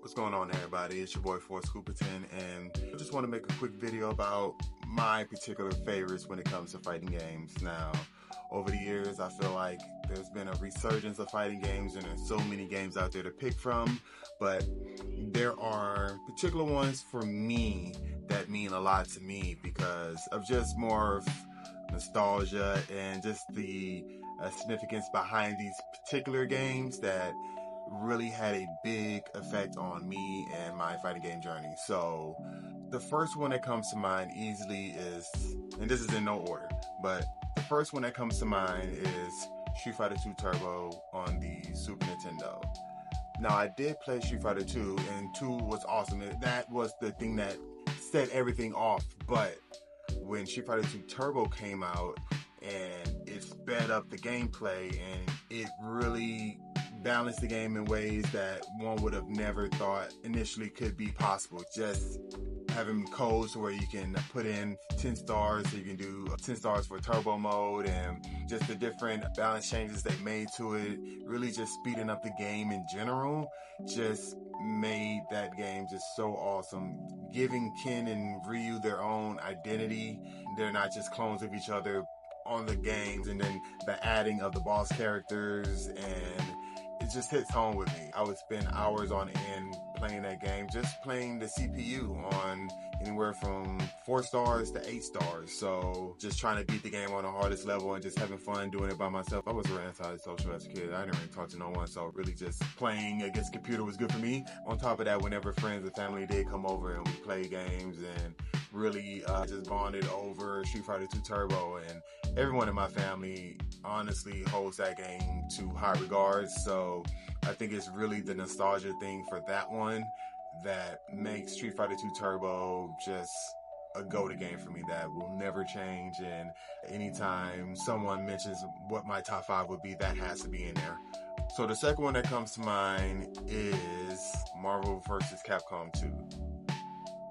What's going on, everybody? It's your boy Force Cooperton, and I just want to make a quick video about my particular favorites when it comes to fighting games. Now, over the years, I feel like there's been a resurgence of fighting games, and there's so many games out there to pick from, but there are particular ones for me that mean a lot to me because of just more of nostalgia and just the significance behind these particular games that really had a big effect on me and my fighting game journey. So the first one that comes to mind easily is, and this is in no order, but the first one that comes to mind is Street Fighter 2 Turbo on the Super Nintendo. Now, I did play Street Fighter 2, and 2 was awesome. That was the thing that set everything off. But when Street Fighter 2 Turbo came out, and it sped up the gameplay, and it really balanced the game in ways that one would have never thought initially could be possible. Just having codes where you can put in 10 stars, so you can do 10 stars for turbo mode, and just the different balance changes they made to it, really just speeding up the game in general, just made that game just so awesome. Giving Ken and Ryu their own identity. They're not just clones of each other on the games, and then the adding of the boss characters, and it just hits home with me. I would spend hours on end playing that game, just playing the CPU on anywhere from 4 stars to 8 stars. So just trying to beat the game on the hardest level and just having fun doing it by myself. I was very antisocial as a kid. I didn't really talk to no one, so really just playing against the computer was good for me. On top of that, whenever friends and family did come over and we played games, and really just bonded over Street Fighter 2 Turbo, and everyone in my family honestly holds that game to high regards. So I think it's really the nostalgia thing for that one that makes Street Fighter 2 Turbo just a go-to game for me that will never change. And anytime someone mentions what my top 5 would be, that has to be in there. So the second one that comes to mind is Marvel vs. Capcom 2.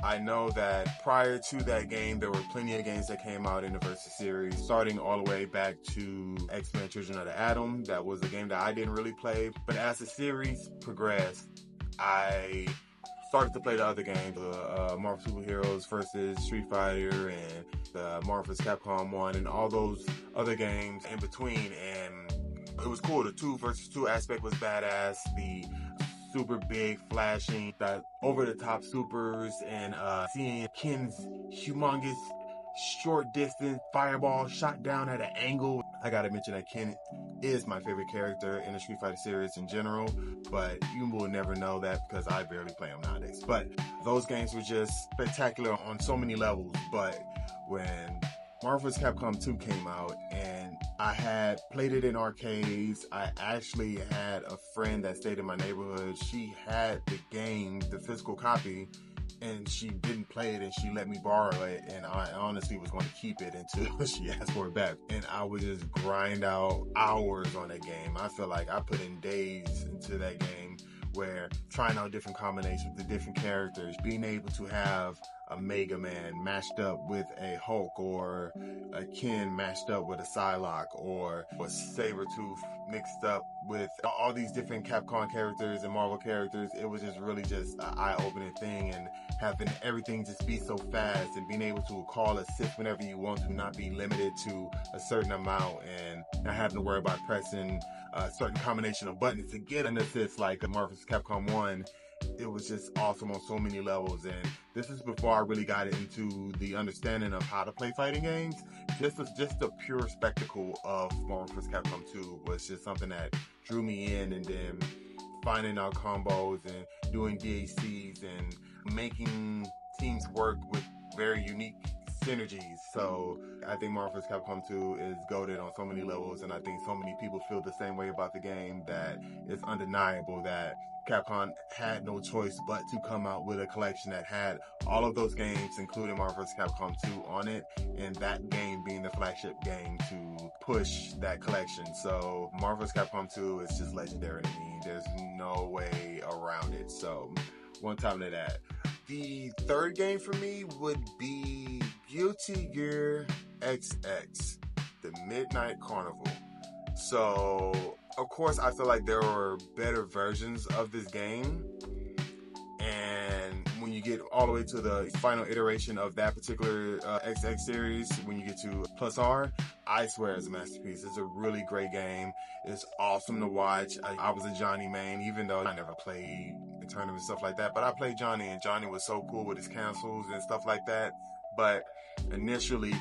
I know that prior to that game, there were plenty of games that came out in the Versus series, starting all the way back to X-Men Children of the Atom. That was a game that I didn't really play, but as the series progressed, I started to play the other games, Marvel Superheroes versus Street Fighter, and the Marvel vs. Capcom 1, and all those other games in between, and it was cool. The 2 versus 2 aspect was badass. The super big, flashing, that over-the-top supers, and seeing Ken's humongous short distance fireball shot down at an angle. I gotta mention that Ken is my favorite character in the Street Fighter series in general, but you will never know that because I barely play them nowadays. But those games were just spectacular on so many levels. But when Marvel vs. Capcom 2 came out, and I had played it in arcades. I actually had a friend that stayed in my neighborhood. She had the game, the physical copy, and she didn't play it, and she let me borrow it, and I honestly was going to keep it until she asked for it back. And I would just grind out hours on that game. I feel like I put in days into that game, where trying out different combinations with the different characters, being able to have a Mega Man mashed up with a Hulk, or a Ken mashed up with a Psylocke, or a Sabretooth mixed up with all these different Capcom characters and Marvel characters. It was just really just an eye-opening thing, and having everything just be so fast, and being able to call assist whenever you want to, not be limited to a certain amount, and not having to worry about pressing a certain combination of buttons to get an assist like a Marvel vs. Capcom 1. It was just awesome on so many levels, and this is before I really got into the understanding of how to play fighting games. This was just the pure spectacle of Marvel vs. Capcom 2 was just something that drew me in, and then finding out combos and doing DACs and making teams work with very unique synergies. So I think Marvel vs. Capcom 2 is goated on so many levels, and I think so many people feel the same way about the game that it's undeniable that Capcom had no choice but to come out with a collection that had all of those games, including Marvel vs. Capcom 2 on it, and that game being the flagship game to push that collection. So Marvel vs. Capcom 2 is just legendary to me. There's no way around it. So one time to that. The third game for me would be Guilty Gear XX, the Midnight Carnival. So, of course, I feel like there were better versions of this game, all the way to the final iteration of that particular XX series, when you get to Plus R, I swear it's a masterpiece. It's a really great game. It's awesome to watch. I was a Johnny main, even though I never played in tournaments and stuff like that, but I played Johnny, and Johnny was so cool with his cancels and stuff like that. But initially,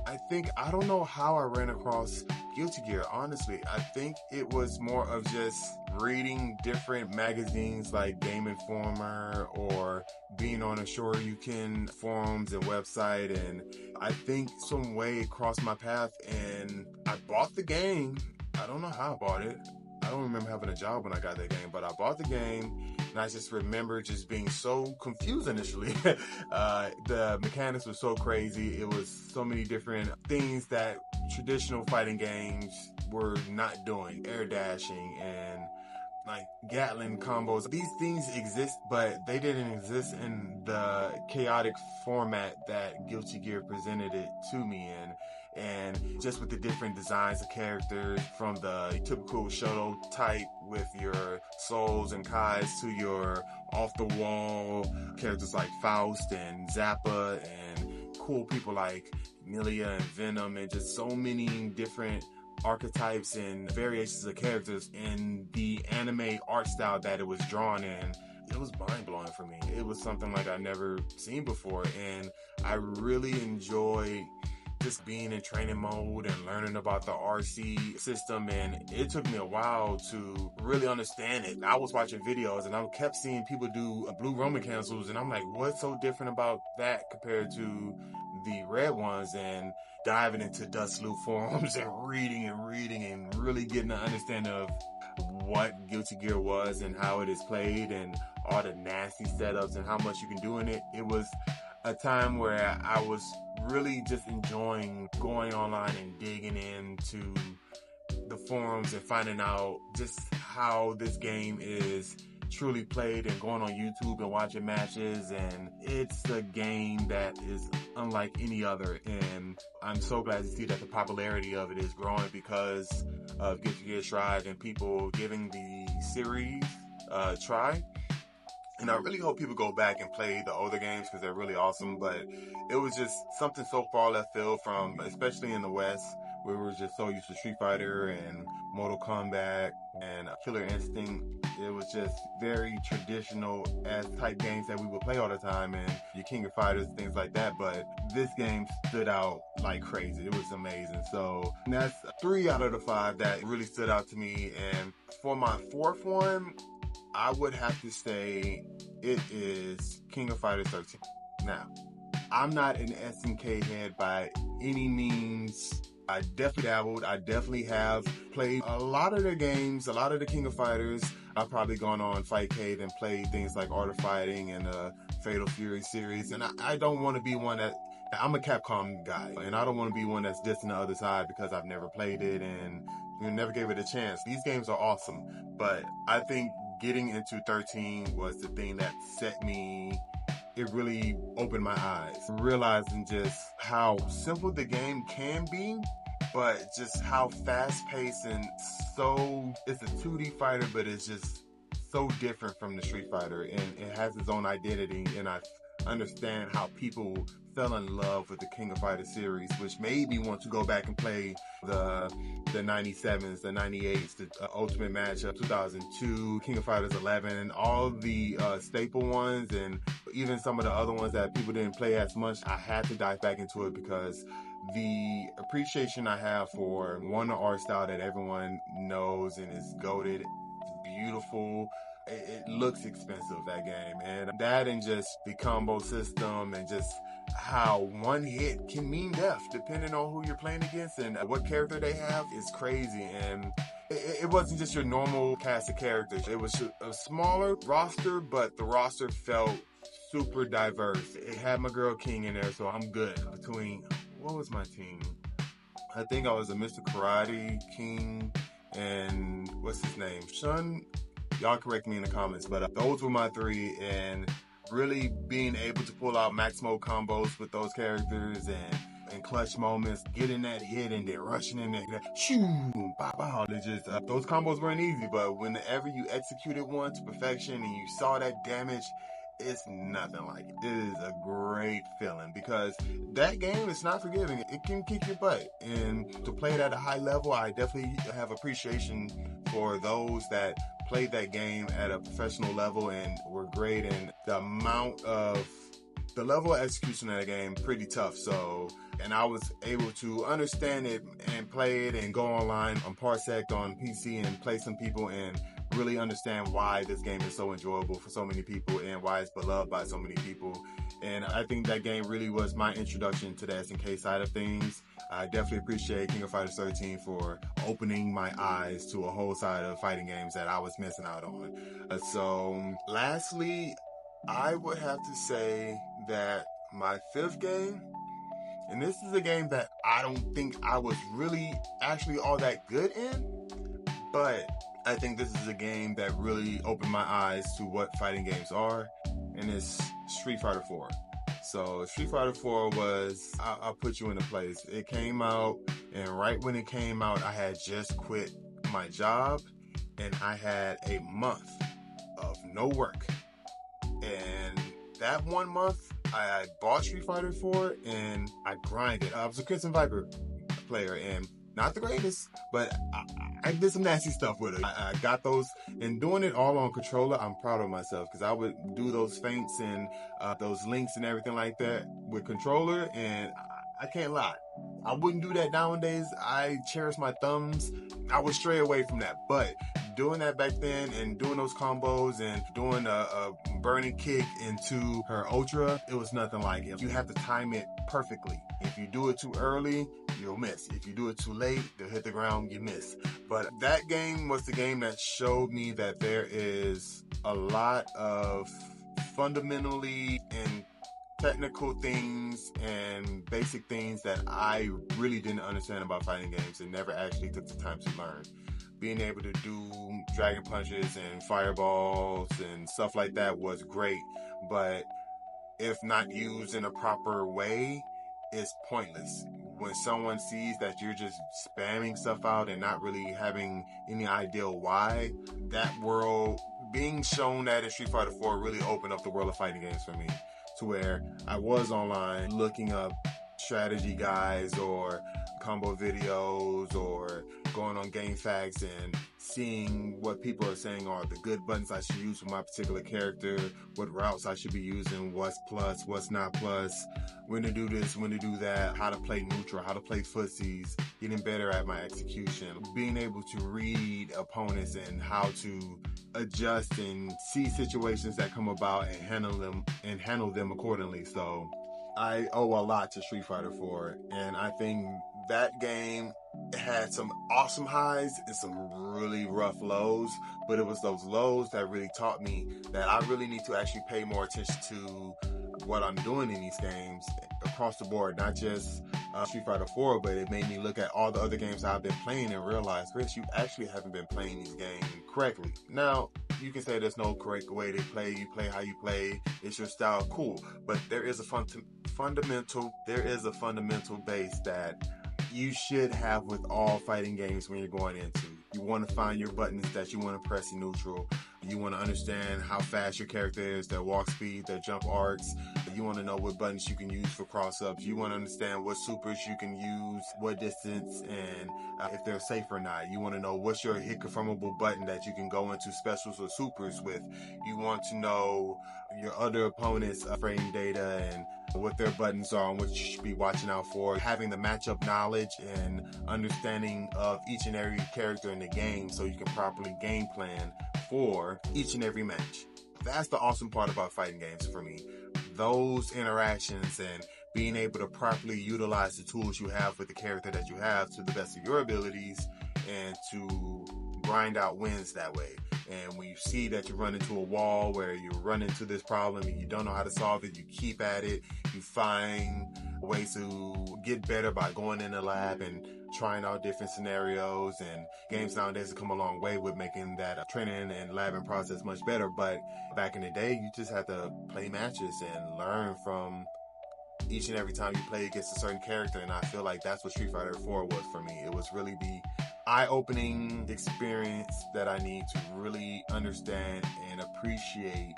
I don't know how I ran across Guilty Gear, honestly. I think it was more of just reading different magazines like Game Informer, or being on a Shoryuken forums and website, and I think some way it crossed my path and I bought the game. I don't know how I bought it. I don't remember having a job when I got that game, but I bought the game, and I just remember just being so confused initially. The mechanics were so crazy. It was so many different things that traditional fighting games were not doing. Air dashing and like Gatling combos. These things exist, but they didn't exist in the chaotic format that Guilty Gear presented it to me in. And just with the different designs of characters, from the typical Shoto type with your Souls and Kais to your off-the-wall characters like Faust and Zappa, and cool people like Milia and Venom, and just so many different archetypes and variations of characters in the anime art style that it was drawn in. It was mind-blowing for me. It was something like I'd never seen before, and I really enjoyed just being in training mode and learning about the RC system, and it took me a while to really understand it. I was watching videos and I kept seeing people do blue Roman cancels, and I'm like, what's so different about that compared to the red ones? And diving into Dust Loop forums and reading and really getting an understanding of what Guilty Gear was and how it is played and all the nasty setups and how much you can do in it. It was a time where I was really just enjoying going online and digging into the forums and finding out just how this game is truly played, and going on YouTube and watching matches. And it's a game that is unlike any other, and I'm so glad to see that the popularity of it is growing because of Guilty Gear Strive and people giving the series a try. And I really hope people go back and play the older games because they're really awesome. But it was just something so far left field from, especially in the West, where we were just so used to Street Fighter and Mortal Kombat and Killer Instinct. It was just very traditional as type games that we would play all the time, and your King of Fighters, things like that. But this game stood out like crazy. It was amazing. So that's 3 out of the 5 that really stood out to me. And for my 4th one, I would have to say it is King of Fighters 13. Now, I'm not an SNK head by any means. I definitely dabbled. I definitely have played a lot of their games, a lot of the King of Fighters. I've probably gone on Fightcade and played things like Art of Fighting and the Fatal Fury series. And I don't want to be one that... I'm a Capcom guy, and I don't want to be one that's dissing the other side because I've never played it and never gave it a chance. These games are awesome, but I think getting into 13 was the thing that set me... It really opened my eyes, realizing just how simple the game can be, but just how fast-paced and so... It's a 2D fighter, but it's just so different from the Street Fighter, and it has its own identity, and I understand how people fell in love with the King of Fighters series, which made me want to go back and play the 97s, the 98s, the Ultimate Matchup 2002, King of Fighters 11, all the staple ones, and even some of the other ones that people didn't play as much. I had to dive back into it because the appreciation I have for one art style that everyone knows and is goated, beautiful. It looks expensive, that game, and that, and just the combo system, and just how one hit can mean death depending on who you're playing against and what character they have is crazy. And it wasn't just your normal cast of characters. It was a smaller roster, but the roster felt super diverse. It had my girl King in there, so I'm good. Between, what was my team? I think I was a Mr. Karate, King, and what's his name? Shun. Y'all correct me in the comments, but those were my 3, and really being able to pull out max mode combos with those characters and clutch moments, getting that hit and then rushing in there, shoo, bow, bow. Those combos weren't easy, but whenever you executed one to perfection and you saw that damage, it's nothing like it. It is a great feeling because that game is not forgiving. It can kick your butt. And to play it at a high level, I definitely have appreciation for those that played that game at a professional level and were great. And the level of execution of that game, pretty tough. So, and I was able to understand it and play it and go online on Parsec on PC and play some people and really understand why this game is so enjoyable for so many people and why it's beloved by so many people. And I think that game really was my introduction to the SNK side of things. I definitely appreciate King of Fighters 13 for opening my eyes to a whole side of fighting games that I was missing out on. So lastly, I would have to say that my fifth game, and this is a game that I don't think I was really actually all that good in, but I think this is a game that really opened my eyes to what fighting games are, and it's Street Fighter 4. So Street Fighter 4 was, I'll put you into place. It came out, and right when it came out, I had just quit my job, and I had a month of no work. And that 1 month, I bought Street Fighter 4, and I grinded. I was a Crimson Viper player, and not the greatest, but I did some nasty stuff with it. I got those, and doing it all on controller, I'm proud of myself, because I would do those feints and those links and everything like that with controller, and I can't lie. I wouldn't do that nowadays. I cherish my thumbs. I would stray away from that, but doing that back then and doing those combos and doing a burning kick into her ultra, it was nothing like it. You have to time it perfectly. If you do it too early, you'll miss. If you do it too late, they'll hit the ground, you miss. But that game was the game that showed me that there is a lot of fundamentally and technical things and basic things that I really didn't understand about fighting games and never actually took the time to learn. Being able to do dragon punches and fireballs and stuff like that was great, but if not used in a proper way, it's pointless. When someone sees that you're just spamming stuff out and not really having any idea why, that world, being shown that in Street Fighter 4 really opened up the world of fighting games for me, to where I was online looking up strategy guides or combo videos or going on Game Facts and seeing what people are saying are the good buttons I should use for my particular character, what routes I should be using, what's plus, what's not plus, when to do this, when to do that, how to play neutral, how to play footsies, getting better at my execution, being able to read opponents and how to adjust and see situations that come about and handle them accordingly. So I owe a lot to Street Fighter 4, and I think that game had some awesome highs and some really rough lows, but it was those lows that really taught me that I really need to actually pay more attention to what I'm doing in these games across the board, not just Street Fighter 4, but it made me look at all the other games I've been playing and realize, Chris, you actually haven't been playing these games correctly. Now, you can say there's no correct way to play, you play how you play, it's your style, cool, but there is a fundamental base that you should have with all fighting games when you're going into. You want to find your buttons that you want to press in neutral. You want to understand how fast your character is, their walk speed, their jump arcs. You want to know what buttons you can use for cross-ups. You want to understand what supers you can use, what distance, and if they're safe or not. You want to know what's your hit confirmable button that you can go into specials or supers with. You want to know your other opponent's frame data and what their buttons are and what you should be watching out for. Having the matchup knowledge and understanding of each and every character in the game so you can properly game plan for each and every match. That's the awesome part about fighting games for me. Those interactions and being able to properly utilize the tools you have with the character that you have to the best of your abilities and to grind out wins that way. And when you see that you run into a wall where you run into this problem and you don't know how to solve it, you keep at it, you find ways to get better by going in the lab and trying out different scenarios. And games nowadays have come a long way with making that training and labbing process much better. But back in the day, you just had to play matches and learn from each and every time you play against a certain character. And I feel like that's what Street Fighter 4 was for me. It was really the eye-opening experience that I need to really understand and appreciate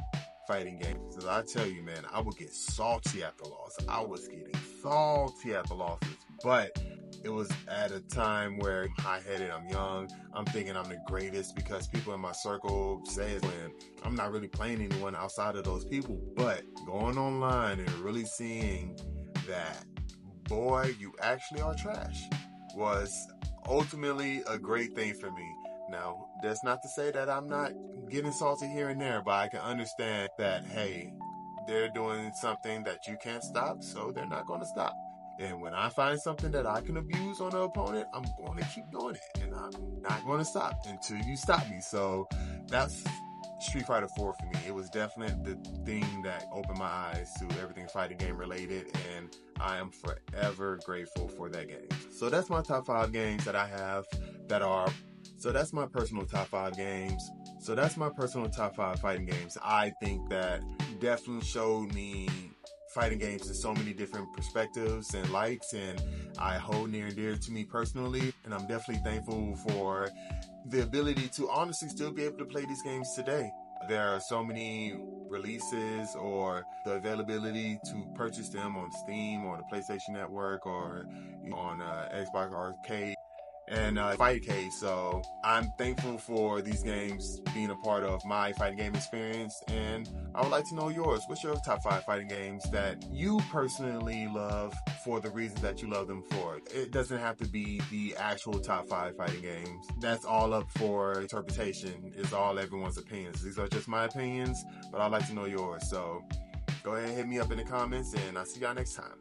fighting games. Because I tell you, man, I would get salty at the loss. I was getting salty at the losses. But it was at a time where I'm high-headed, I'm young, I'm thinking I'm the greatest because people in my circle say it when I'm not really playing anyone outside of those people. But going online and really seeing that, boy, you actually are trash, was ultimately a great thing for me. Now, that's not to say that I'm not getting salty here and there, but I can understand that, hey, they're doing something that you can't stop, so they're not going to stop. And when I find something that I can abuse on an opponent, I'm going to keep doing it. And I'm not going to stop until you stop me. So that's Street Fighter 4 for me. It was definitely the thing that opened my eyes to everything fighting game related. And I am forever grateful for that game. So that's my top 5 games that I have that are... So that's my personal top 5 games. So that's my personal top 5 fighting games. I think that definitely showed me fighting games in so many different perspectives and lights, and I hold near and dear to me personally, and I'm definitely thankful for the ability to honestly still be able to play these games today. There are so many releases or the availability to purchase them on Steam or the PlayStation Network or on Xbox Arcade and Fightcade. So I'm thankful for these games being a part of my fighting game experience, and I would like to know yours. What's your top 5 fighting games that you personally love for the reasons that you love them for? It doesn't have to be the actual top 5 fighting games. That's all up for interpretation. It's all everyone's opinions. These are just my opinions, but I'd like to know yours. So go ahead and hit me up in the comments, and I'll see y'all next time.